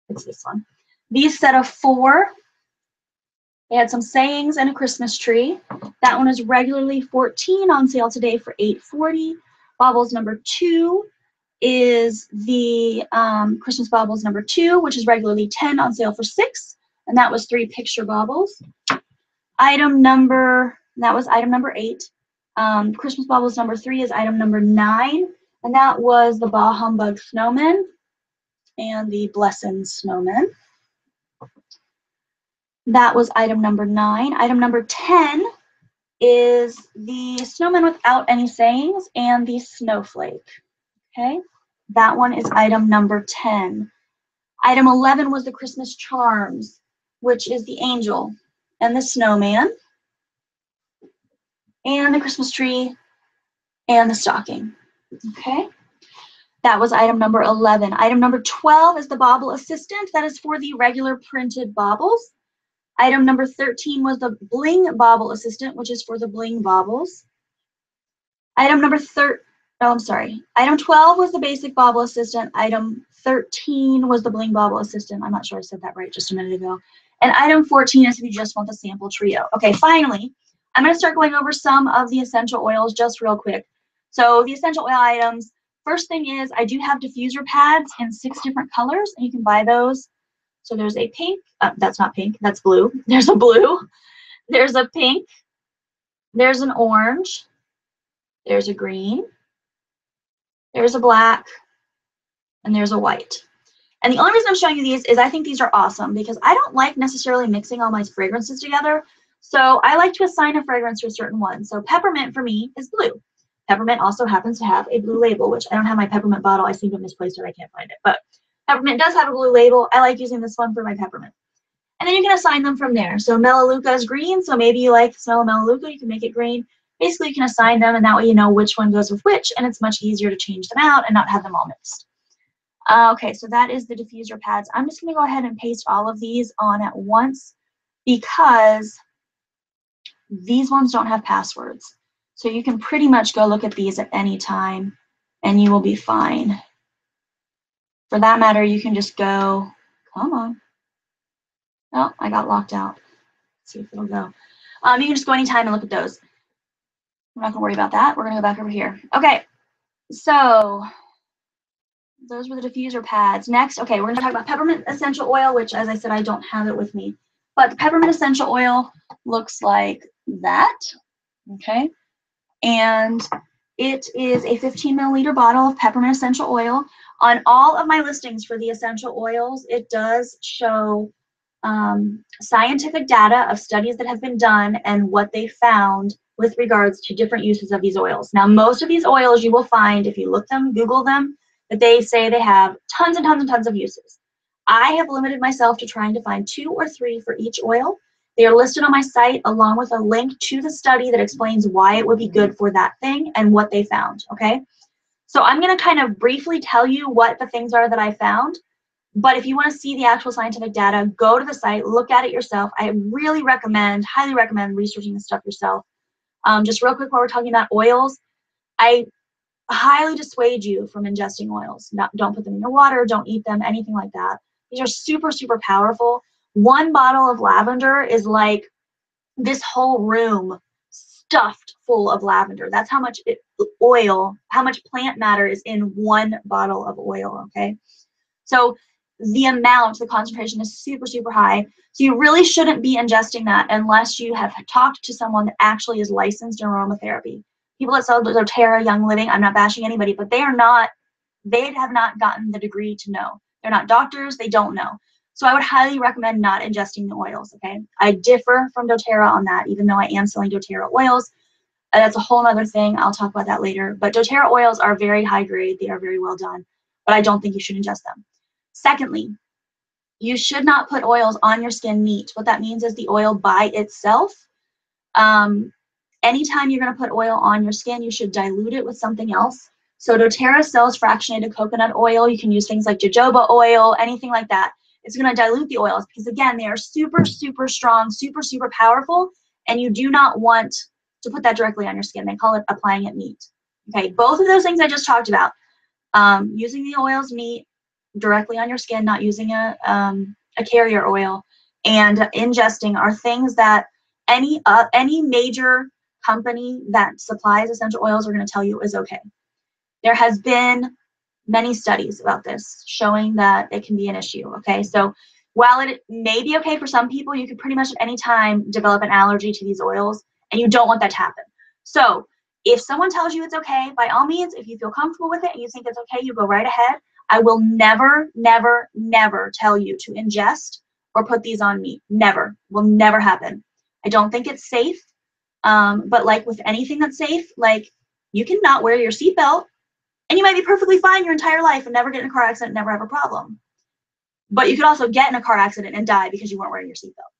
It's this one. These set of 4. They had some sayings and a Christmas tree. That one is regularly $14 on sale today for $8.40. Baubles number 2 is the Christmas Baubles number 2, which is regularly $10 on sale for $6. And that was 3 picture baubles. That was item number 8. Christmas Baubles number 3 is item number 9. And that was the Bah Humbug Snowman and the Blessin' Snowman. That was item number 9. Item number 10 is the Snowman without any sayings and the Snowflake. Okay, that one is item number 10. Item 11 was the Christmas Charms, which is the angel and the snowman and the Christmas tree and the stocking. Okay, that was item number 11. Item number 12 is the Bauble Assistant. That is for the regular printed baubles. Item number 13 was the Bling Bauble Assistant, which is for the bling baubles. Item 12 was the basic Bauble Assistant. Item 13 was the Bling Bauble Assistant. I'm not sure I said that right just a minute ago. And item 14 is if you just want the sample trio. Okay, finally, I'm going to start going over some of the essential oils just real quick. So the essential oil items, first thing is I do have diffuser pads in 6 different colors, and you can buy those. So there's a pink. That's not pink. That's blue. There's a blue. There's a pink. There's an orange. There's a green. There's a black. And there's a white. And the only reason I'm showing you these is I think these are awesome because I don't like necessarily mixing all my fragrances together. So I like to assign a fragrance to a certain one. So peppermint for me is blue. Peppermint also happens to have a blue label, which I don't have my peppermint bottle. I seem to have misplaced it. I can't find it. But peppermint does have a blue label. I like using this one for my peppermint. And then you can assign them from there. So Melaleuca is green. So maybe you like the smell of Melaleuca. You can make it green. Basically, you can assign them, and that way you know which one goes with which, and it's much easier to change them out and not have them all mixed. Okay, so that is the diffuser pads. I'm just going to go ahead and paste all of these on at once because these ones don't have passwords. So you can pretty much go look at these at any time, and you will be fine. For that matter, you can just go, come on. Oh, I got locked out. Let's see if it'll go. You can just go anytime and look at those. We're not going to worry about that. We're going to go back over here. Okay, so those were the diffuser pads. Next, okay, we're going to talk about peppermint essential oil, which, as I said, I don't have it with me. But the peppermint essential oil looks like that, okay? And it is a 15 milliliter bottle of peppermint essential oil. On all of my listings for the essential oils, it does show scientific data of studies that have been done and what they found with regards to different uses of these oils. Now, most of these oils you will find, if you look them, Google them, that they say they have tons and tons and tons of uses. I have limited myself to trying to find 2 or 3 for each oil. They are listed on my site along with a link to the study that explains why it would be good for that thing and what they found, okay? So I'm going to kind of briefly tell you what the things are that I found. But if you want to see the actual scientific data, go to the site, look at it yourself. I really recommend, highly recommend researching this stuff yourself. Just real quick while we're talking about oils, I highly dissuade you from ingesting oils. Don't put them in your water, don't eat them, anything like that. These are super, super powerful. One bottle of lavender is like this whole room stuffed full of lavender. That's how much oil, how much plant matter is in one bottle of oil, okay? So the amount, the concentration is super, super high. So you really shouldn't be ingesting that unless you have talked to someone that actually is licensed in aromatherapy. People that sell doTERRA, Young Living, I'm not bashing anybody, but they have not gotten the degree to know. They're not doctors, they don't know. So I would highly recommend not ingesting the oils, okay? I differ from doTERRA on that, even though I am selling doTERRA oils. That's a whole other thing. I'll talk about that later. But doTERRA oils are very high grade. They are very well done. But I don't think you should ingest them. Secondly, you should not put oils on your skin neat. What that means is the oil by itself. Anytime you're going to put oil on your skin, you should dilute it with something else. So doTERRA sells fractionated coconut oil. You can use things like jojoba oil, anything like that. It's going to dilute the oils because, again, they are super, super strong, super, super powerful, and you do not want to put that directly on your skin. They call it applying it neat. Okay, both of those things I just talked about, using the oils neat directly on your skin, not using a carrier oil, and ingesting are things that any major company that supplies essential oils are going to tell you is okay. There has been many studies about this showing that it can be an issue, okay? So while it may be okay for some people, you could pretty much at any time develop an allergy to these oils, and you don't want that to happen. So if someone tells you it's okay, by all means, if you feel comfortable with it and you think it's okay, you go right ahead. I will never, never, never tell you to ingest or put these on me. Never. Will never happen. I don't think it's safe. But like with anything that's safe, like you can not wear your seatbelt and you might be perfectly fine your entire life and never get in a car accident, never have a problem. But you could also get in a car accident and die because you weren't wearing your seatbelt.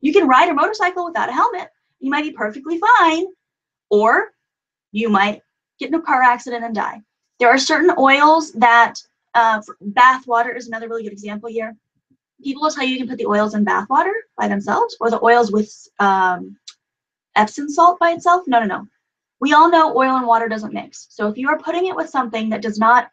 You can ride a motorcycle without a helmet. You might be perfectly fine, or you might get in a car accident and die. There are certain oils that, bath water is another really good example here. People will tell you you can put the oils in bath water by themselves, or the oils with Epsom salt by itself. No, no, no. We all know oil and water doesn't mix. So if you are putting it with something that does not,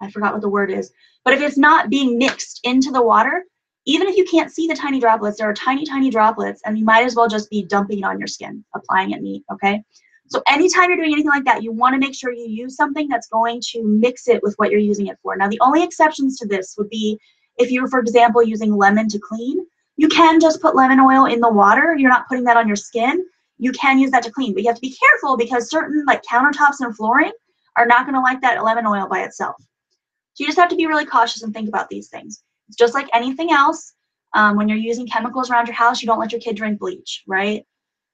I forgot what the word is, but if it's not being mixed into the water, even if you can't see the tiny droplets, there are tiny, tiny droplets, and you might as well just be dumping it on your skin, applying it neat, okay? So anytime you're doing anything like that, you want to make sure you use something that's going to mix it with what you're using it for. Now, the only exceptions to this would be if you're, for example, using lemon to clean. You can just put lemon oil in the water. You're not putting that on your skin. You can use that to clean, but you have to be careful because certain like countertops and flooring are not going to like that lemon oil by itself. So you just have to be really cautious and think about these things. It's just like anything else. When you're using chemicals around your house, you don't let your kid drink bleach, right?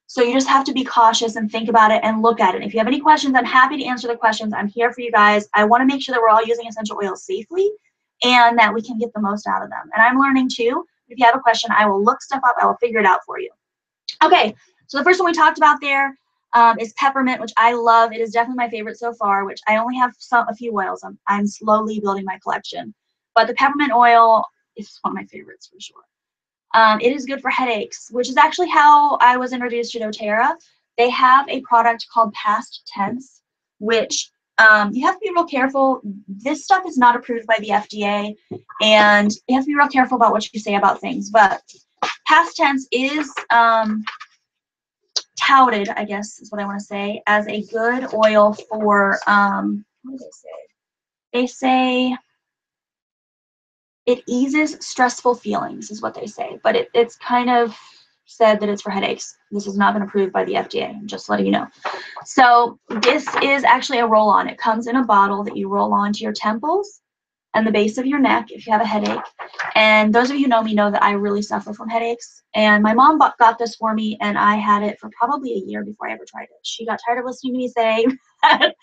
So you just have to be cautious and think about it and look at it. If you have any questions, I'm happy to answer the questions. I'm here for you guys. I want to make sure that we're all using essential oils safely and that we can get the most out of them. And I'm learning too. If you have a question, I will look stuff up. I will figure it out for you. Okay, so the first one we talked about there is peppermint, which I love. It is definitely my favorite so far, which I only have a few oils. I'm slowly building my collection. But the peppermint oil is one of my favorites for sure. It is good for headaches, which is actually how I was introduced to doTERRA. They have a product called Past Tense, which you have to be real careful. This stuff is not approved by the FDA, and you have to be real careful about what you say about things. But Past Tense is touted, I guess is what I want to say, as a good oil for, what do they say? They say it eases stressful feelings is what they say, but it's kind of said that it's for headaches. This has not been approved by the FDA, I'm just letting you know. So this is actually a roll-on. It comes in a bottle that you roll onto your temples and the base of your neck if you have a headache. And those of you who know me know that I really suffer from headaches. And my mom got this for me, and I had it for probably a year before I ever tried it. She got tired of listening to me say that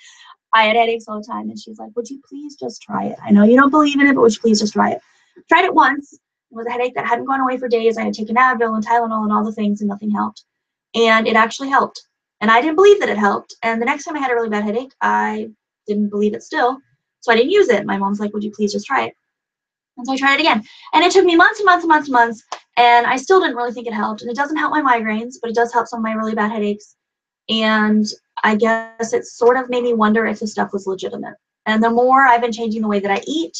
I had headaches all the time, and she's like, would you please just try it? I know you don't believe in it, but would you please just try it? Tried it once. It was a headache that hadn't gone away for days. I had taken Advil and Tylenol and all the things, and nothing helped. And it actually helped. And I didn't believe that it helped. And the next time I had a really bad headache, I didn't believe it still. So I didn't use it. My mom's like, would you please just try it? And so I tried it again. And it took me months and months and months and months, and I still didn't really think it helped. And it doesn't help my migraines, but it does help some of my really bad headaches. And I guess it sort of made me wonder if the stuff was legitimate. And the more I've been changing the way that I eat,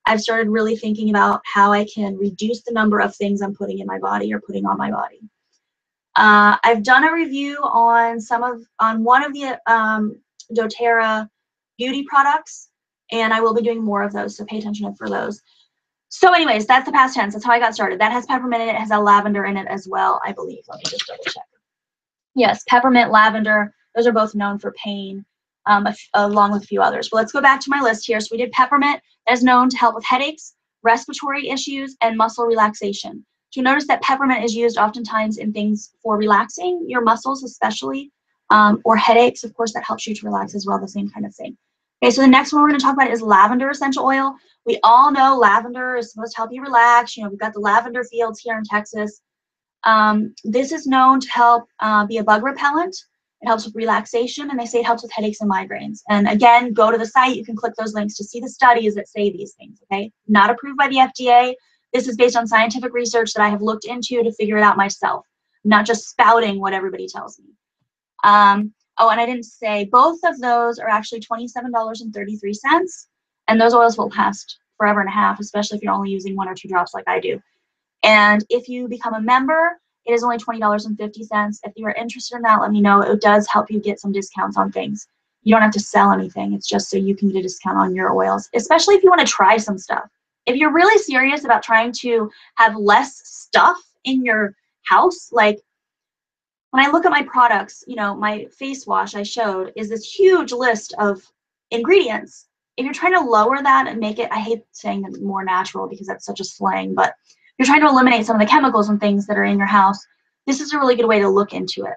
I've started really thinking about how I can reduce the number of things I'm putting in my body or putting on my body. I've done a review on one of the doTERRA beauty products, and I will be doing more of those, so pay attention for those. So anyways, that's the past tense. That's how I got started. That has peppermint in it. It has a lavender in it as well, I believe. Let me just double check. Yes, peppermint, lavender, those are both known for pain, along with a few others. But let's go back to my list here. So we did peppermint. That is known to help with headaches, respiratory issues, and muscle relaxation. So you notice that peppermint is used oftentimes in things for relaxing your muscles, especially, or headaches. Of course, that helps you to relax as well, the same kind of thing. Okay, so the next one we're going to talk about is lavender essential oil. We all know lavender is supposed to help you relax. You know, we've got the lavender fields here in Texas. This is known to help be a bug repellent. It helps with relaxation, and they say it helps with headaches and migraines. And again, go to the site. You can click those links to see the studies that say these things, okay? Not approved by the FDA. This is based on scientific research that I have looked into to figure it out myself, not just spouting what everybody tells me. Oh, and I didn't say, both of those are actually $27.33, and those oils will last forever and a half, especially if you're only using 1 or 2 drops like I do. And if you become a member, it is only $20.50. If you are interested in that, let me know. It does help you get some discounts on things. You don't have to sell anything. It's just so you can get a discount on your oils, especially if you want to try some stuff. If you're really serious about trying to have less stuff in your house, like when I look at my products, you know, my face wash I showed is this huge list of ingredients. If you're trying to lower that and make it, I hate saying more natural because that's such a slang, but you're trying to eliminate some of the chemicals and things that are in your house, this is a really good way to look into it.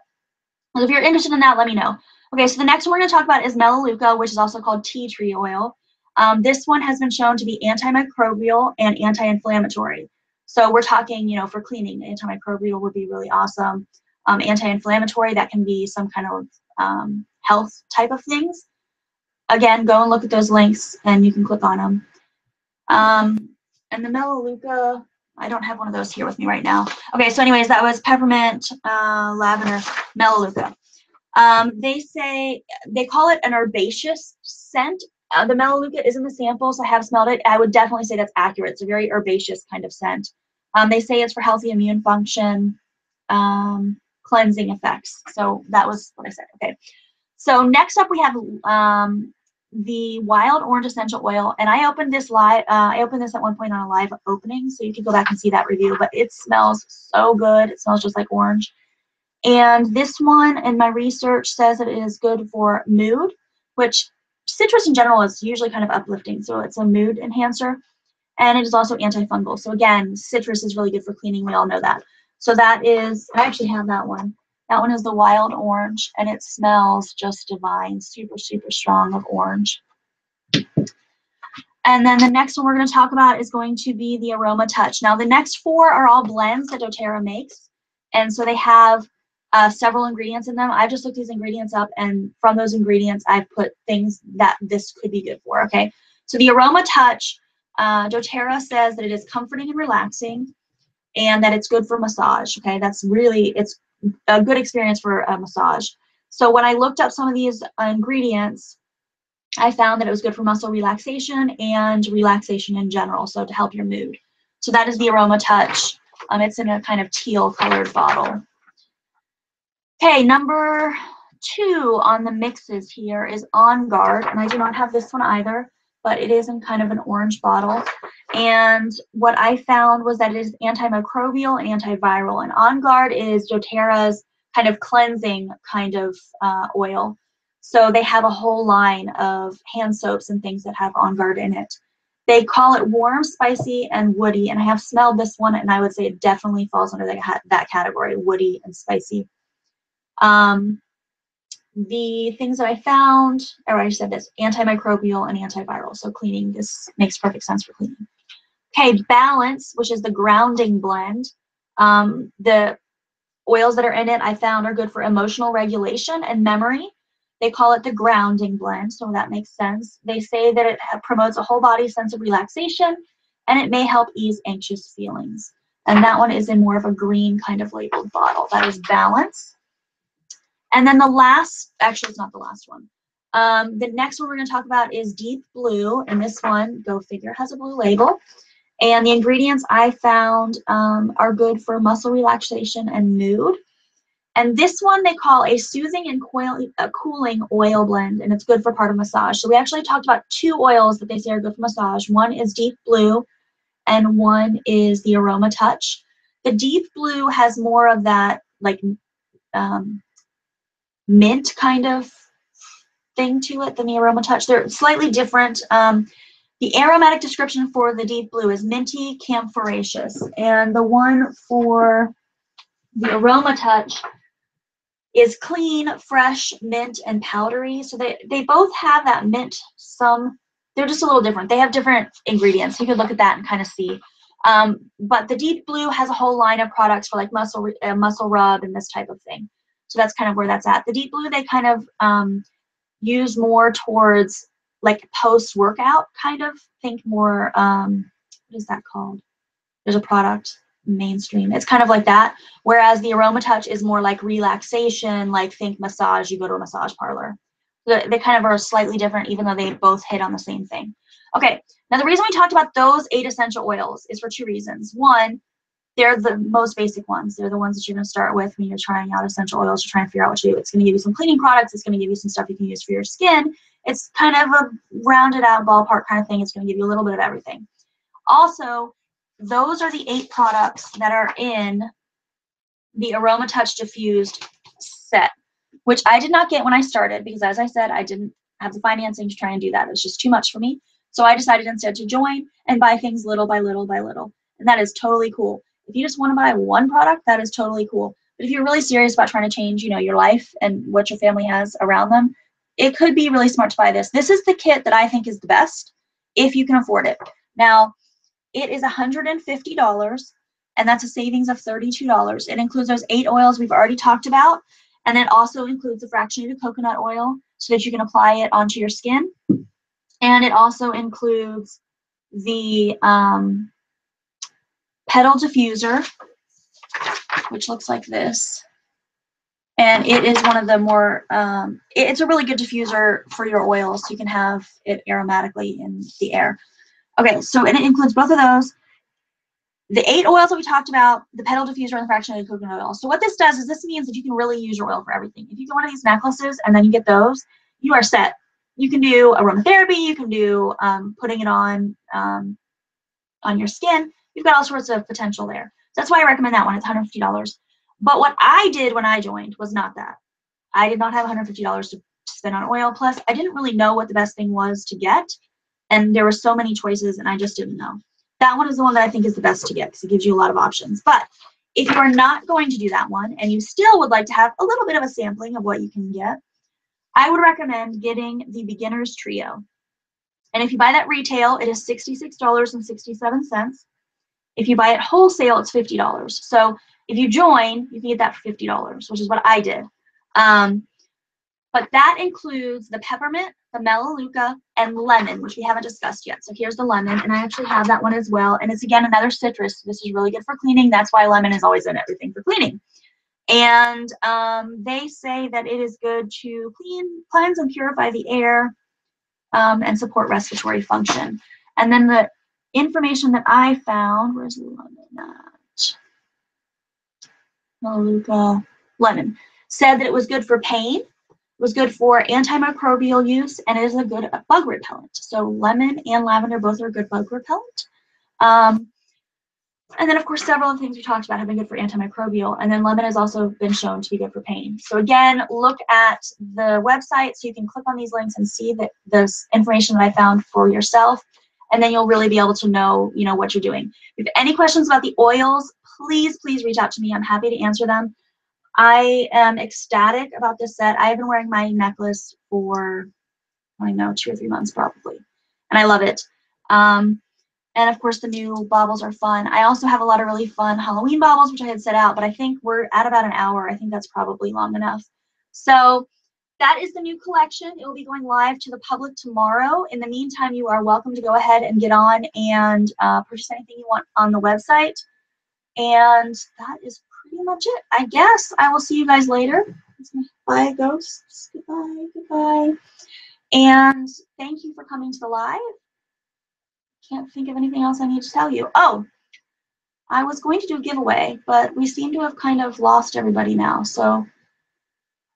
And if you're interested in that, let me know. Okay, so the next one we're going to talk about is Melaleuca, which is also called tea tree oil. This one has been shown to be antimicrobial and anti-inflammatory. So we're talking, you know, for cleaning, antimicrobial would be really awesome. Anti-inflammatory, that can be some kind of health type of things. Again, go and look at those links, and you can click on them. And the Melaleuca, I don't have one of those here with me right now. Okay, so anyways, that was peppermint, lavender, Melaleuca. They call it an herbaceous scent. The Melaleuca is in the sample, so I have smelled it. I would definitely say that's accurate. It's a very herbaceous kind of scent. They say it's for healthy immune function, cleansing effects. So that was what I said. Okay. So next up we have the wild orange essential oil, and I opened this at one point on a live opening, so you can go back and see that review, but it smells so good. It smells just like orange. And this one in my research says it is good for mood, which citrus in general is usually kind of uplifting, so it's a mood enhancer. And it is also antifungal. So again, citrus is really good for cleaning. We all know that. So that is, I actually have that one. That one is the wild orange, and it smells just divine, super, super strong of orange. And then the next one we're going to talk about is going to be the Aroma Touch. Now, the next 4 are all blends that doTERRA makes, and so they have several ingredients in them. I've just looked these ingredients up, and from those ingredients, I've put things that this could be good for, okay? So the Aroma Touch, doTERRA says that it is comforting and relaxing, and that it's good for massage, okay? That's really, it's a good experience for a massage. So when I looked up some of these ingredients, I found that it was good for muscle relaxation and relaxation in general, so to help your mood. So that is the Aroma Touch. It's in a kind of teal colored bottle. Okay, number 2 on the mixes here is On Guard, and I do not have this one either, but it is in kind of an orange bottle. And what I found was that it is antimicrobial and antiviral. And On Guard is doTERRA's kind of cleansing kind of oil. So they have a whole line of hand soaps and things that have On Guard in it. They call it warm, spicy, and woody. And I have smelled this one, and I would say it definitely falls under that category, woody and spicy. The things that I found, I already said this, antimicrobial and antiviral. So cleaning, this makes perfect sense for cleaning. Okay, Balance, which is the grounding blend. The oils that are in it I found are good for emotional regulation and memory. They call it the grounding blend, so that makes sense. They say that it promotes a whole body sense of relaxation and it may help ease anxious feelings. And that one is in more of a green kind of labeled bottle. That is Balance. And then the last, actually it's not the last one. The next one we're going to talk about is Deep Blue, and this one, go figure, has a blue label. And the ingredients I found are good for muscle relaxation and mood. And this one they call a soothing and cooling oil blend, and it's good for part of massage. So we actually talked about 2 oils that they say are good for massage. One is Deep Blue, and one is the Aroma Touch. The Deep Blue has more of that like mint kind of thing to it than the Aroma Touch. They're slightly different. The aromatic description for the Deep Blue is minty, camphoraceous, and the one for the Aroma Touch is clean, fresh, mint, and powdery. So they both have that mint. They're just a little different. They have different ingredients. You could look at that and kind of see. But the Deep Blue has a whole line of products for like muscle rub and this type of thing. So that's kind of where that's at. The Deep Blue, they kind of use more towards like post-workout kind of. Think more, what is that called? There's a product, mainstream. It's kind of like that. Whereas the Aroma Touch is more like relaxation, like think massage, you go to a massage parlor. They kind of are slightly different, even though they both hit on the same thing. Okay, now the reason we talked about those 8 essential oils is for 2 reasons. One, they're the most basic ones. They're the ones that you're going to start with when you're trying out essential oils. You're trying to figure out what to do. It's going to give you some cleaning products. It's going to give you some stuff you can use for your skin. It's kind of a rounded out ballpark kind of thing. It's going to give you a little bit of everything. Also, those are the 8 products that are in the Aroma Touch Diffused set, which I did not get when I started because, as I said, I didn't have the financing to try and do that. It was just too much for me. So I decided instead to join and buy things little by little by little. And that is totally cool. If you just want to buy one product, that is totally cool. But if you're really serious about trying to change, your life and what your family has around them, it could be really smart to buy this. This is the kit that I think is the best if you can afford it. Now, it is $150, and that's a savings of $32. It includes those 8 oils we've already talked about, and it also includes the fractionated coconut oil so that you can apply it onto your skin. And it also includes the Petal Diffuser, which looks like this. And it is one of the more, it's a really good diffuser for your oils. So you can have it aromatically in the air. Okay, so and it includes both of those. The 8 oils that we talked about, the Petal Diffuser and the fractionated coconut oil. So what this does is this means that you can really use your oil for everything. If you get one of these necklaces and then you get those, you are set. You can do aromatherapy. You can do putting it on your skin. You've got all sorts of potential there. So that's why I recommend that one. It's $150. But what I did when I joined was not that. I did not have $150 to spend on oil. Plus, I didn't really know what the best thing was to get. And there were so many choices, and I just didn't know. That one is the one that I think is the best to get because it gives you a lot of options. But if you are not going to do that one and you still would like to have a little bit of a sampling of what you can get, I would recommend getting the Beginner's Trio. And if you buy that retail, it is $66.67. If you buy it wholesale, it's $50. So if you join, you can get that for $50, which is what I did. But that includes the Peppermint, the Melaleuca, and lemon, which we haven't discussed yet. So here's the lemon, and I actually have that one as well. And it's, again, another citrus. So this is really good for cleaning. That's why lemon is always in everything for cleaning. And they say that it is good to cleanse and purify the air and support respiratory function. And then the information that I found, where's the lemon at? Melaleuca, lemon, said that it was good for pain. It was good for antimicrobial use, and it is a good bug repellent. So lemon and lavender both are a good bug repellent. And then, of course, several of the things we talked about have been good for antimicrobial. And then lemon has also been shown to be good for pain. So again, look at the website so you can click on these links and see this information that I found for yourself. And then you'll really be able to know, what you're doing. If you have any questions about the oils, please reach out to me. I'm happy to answer them. I am ecstatic about this set. I have been wearing my necklace for, 2 or 3 months probably. And I love it. And of course, the new baubles are fun. I also have a lot of really fun Halloween baubles, which I had set out, but I think we're at about an hour. I think that's probably long enough. So that is the new collection. It will be going live to the public tomorrow. In the meantime, you are welcome to go ahead and get on and purchase anything you want on the website. And that is pretty much it. I guess I will see you guys later. Bye, ghosts. Goodbye, goodbye. And thank you for coming to the live. Can't think of anything else I need to tell you. Oh, I was going to do a giveaway, but we seem to have kind of lost everybody now. So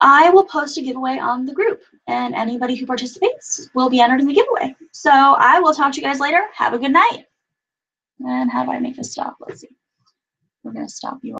I will post a giveaway on the group, and anybody who participates will be entered in the giveaway. So I will talk to you guys later. Have a good night. And how do I make this stop? Let's see. We're going to stop you.